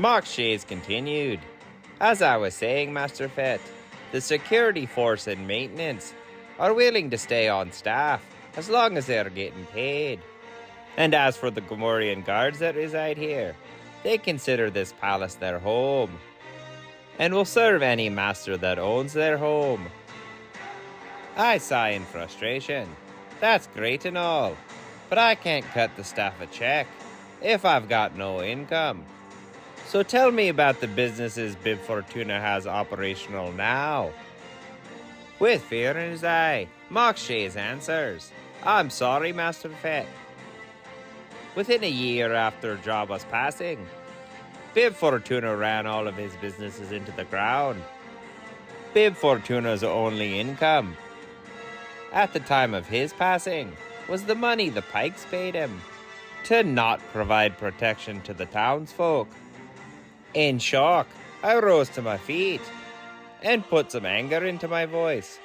Mockshays continued. As I was saying, Master Fett, the security force and maintenance are willing to stay on staff as long as they're getting paid. And as for the Gamorrean guards that reside here, they consider this palace their home, and will serve any master that owns their home. I sigh in frustration. That's great and all, but I can't cut the staff a check if I've got no income. So tell me about the businesses Bib Fortuna has operational now. With fear in his eye, Mockshays answers, I'm sorry, Master Fett. Within a year after Jabba's passing, Bib Fortuna ran all of his businesses into the ground. Bib Fortuna's only income, at the time of his passing, was the money the Pikes paid him to not provide protection to the townsfolk. In shock, I rose to my feet and put some anger into my voice.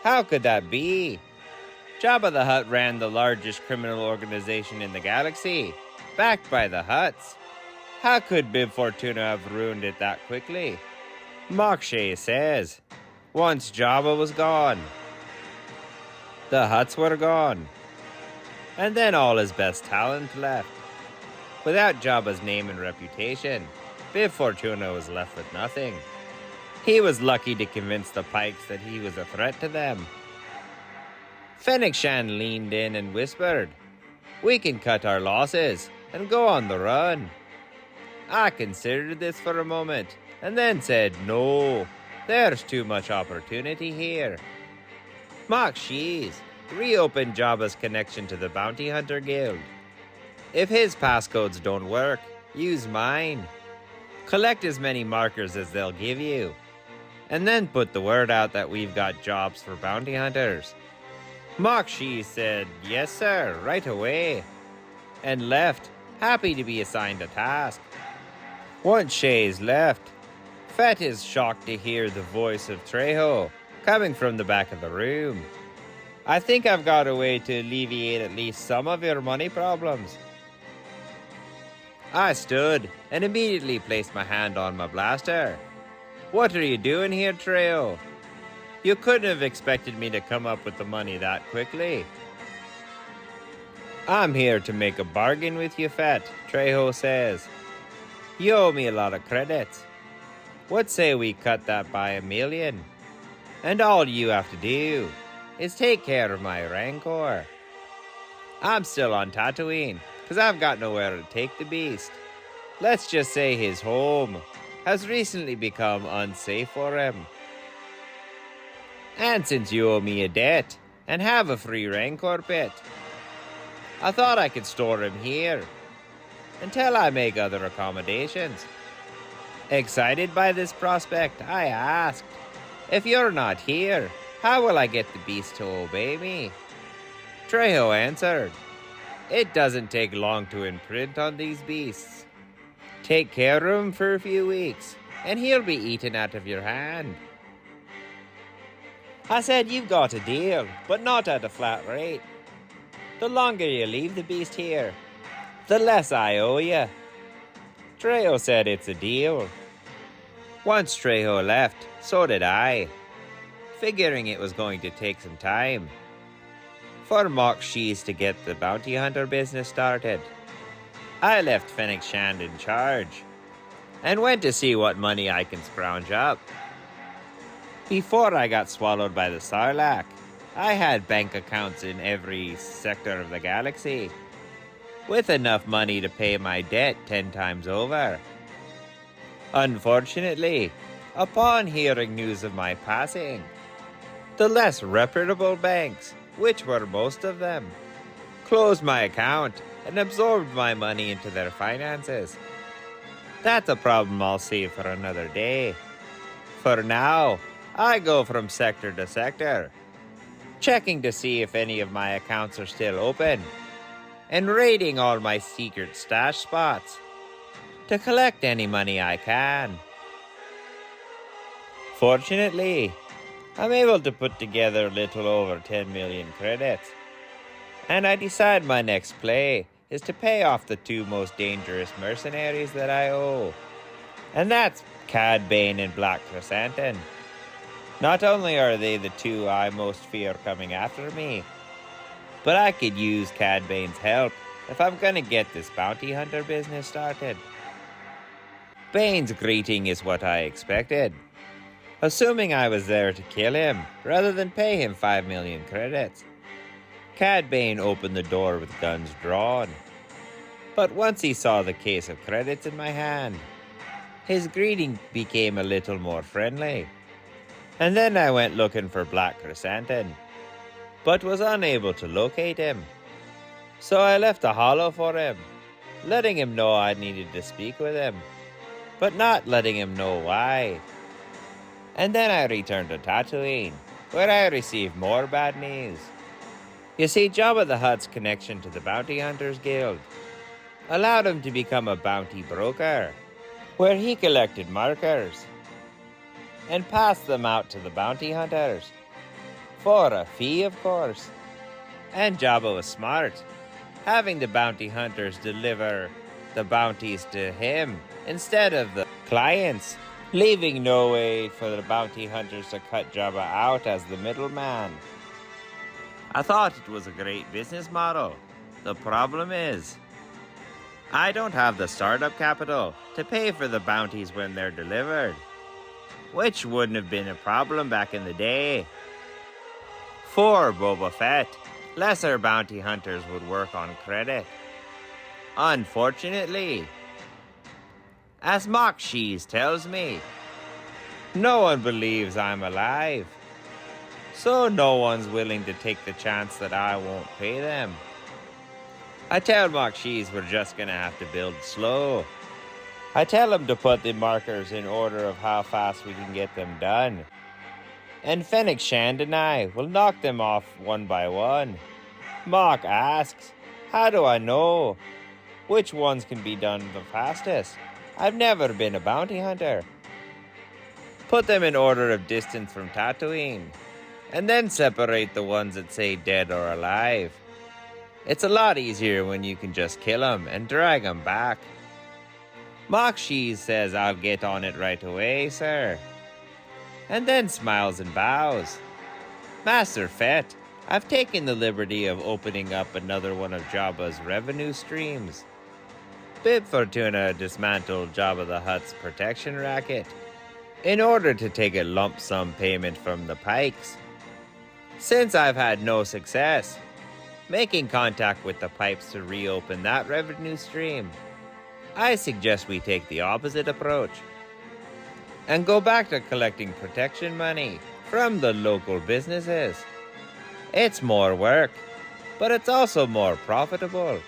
How could that be? Jabba the Hutt ran the largest criminal organization in the galaxy, backed by the Hutts. How could Bib Fortuna have ruined it that quickly? Mockshay says, once Jabba was gone, the Hutts were gone, and then all his best talent left. Without Jabba's name and reputation, Bib Fortuna was left with nothing. He was lucky to convince the Pikes that he was a threat to them. Fennec Shan leaned in and whispered, we can cut our losses and go on the run. I considered this for a moment and then said, no, there's too much opportunity here. Mockshays reopened Jabba's connection to the Bounty Hunter Guild. If his passcodes don't work, use mine. Collect as many markers as they'll give you, and then put the word out that we've got jobs for bounty hunters. Mockshay said, yes sir, right away, and left, happy to be assigned a task. Once Shays left, Fett is shocked to hear the voice of Trejo coming from the back of the room. I think I've got a way to alleviate at least some of your money problems. I stood and immediately placed my hand on my blaster. What are you doing here, Trejo? You couldn't have expected me to come up with the money that quickly. I'm here to make a bargain with you, Fett, Trejo says. You owe me a lot of credits. What say we cut that by $1 million? And all you have to do is take care of my Rancor. I'm still on Tatooine, because I've got nowhere to take the beast. Let's just say his home has recently become unsafe for him. And since you owe me a debt and have a free Rancor pit, I thought I could store him here until I make other accommodations. Excited by this prospect, I asked, if you're not here, how will I get the beast to obey me? Trejo answered, it doesn't take long to imprint on these beasts. Take care of him for a few weeks, and he'll be eaten out of your hand. I said, you've got a deal, but not at a flat rate. The longer you leave the beast here, the less I owe you. Trejo said it's a deal. Once Trejo left, so did I, figuring it was going to take some time for Mockshays to get the bounty hunter business started. I left Fennec Shand in charge and went to see what money I can scrounge up. Before I got swallowed by the Sarlacc, I had bank accounts in every sector of the galaxy, with enough money to pay my debt 10 times over. Unfortunately, upon hearing news of my passing, the less reputable banks, which were most of them, closed my account and absorbed my money into their finances. That's a problem I'll save for another day. For now, I go from sector to sector, checking to see if any of my accounts are still open, and raiding all my secret stash spots to collect any money I can. Fortunately, I'm able to put together a little over 10 million credits, and I decide my next play is to pay off the 2 most dangerous mercenaries that I owe. And that's Cad Bane and Black Chrysanthemum. Not only are they the two I most fear coming after me, but I could use Cad Bane's help if I'm gonna get this bounty hunter business started. Bane's greeting is what I expected, assuming I was there to kill him rather than pay him 5 million credits. Cad Bane opened the door with guns drawn, but once he saw the case of credits in my hand, his greeting became a little more friendly. And then I went looking for Black Chrysanthemum, but was unable to locate him. So I left a hollow for him, letting him know I needed to speak with him, but not letting him know why. And then I returned to Tatooine, where I received more bad news. You see, Jabba the Hutt's connection to the Bounty Hunters Guild allowed him to become a bounty broker, where he collected markers and passed them out to the bounty hunters, for a fee, of course. And Jabba was smart, having the bounty hunters deliver the bounties to him instead of the clients, leaving no way for the bounty hunters to cut Jabba out as the middleman. I thought it was a great business model. The problem is, I don't have the startup capital to pay for the bounties when they're delivered, which wouldn't have been a problem back in the day. For Boba Fett, lesser bounty hunters would work on credit. Unfortunately, as Mock Shees tells me, no one believes I'm alive, so no one's willing to take the chance that I won't pay them. I tell Mock Shees we're just gonna have to build slow. I tell him to put the markers in order of how fast we can get them done. And Fennec Shand and I will knock them off one by one. Mock asks, how do I know which ones can be done the fastest? I've never been a bounty hunter. Put them in order of distance from Tatooine, and then separate the ones that say dead or alive. It's a lot easier when you can just kill them and drag them back. Mock Shees says I'll get on it right away, sir, and then smiles and bows. Master Fett, I've taken the liberty of opening up another one of Jabba's revenue streams. Bib Fortuna dismantled Jabba the Hutt's protection racket in order to take a lump sum payment from the Pikes. Since I've had no success making contact with the Pipes to reopen that revenue stream, I suggest we take the opposite approach and go back to collecting protection money from the local businesses. It's more work, but it's also more profitable.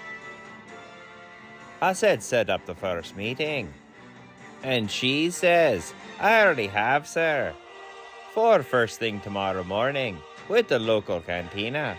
I said set up the first meeting, and she says, I already have, sir, for first thing tomorrow morning with the local cantina.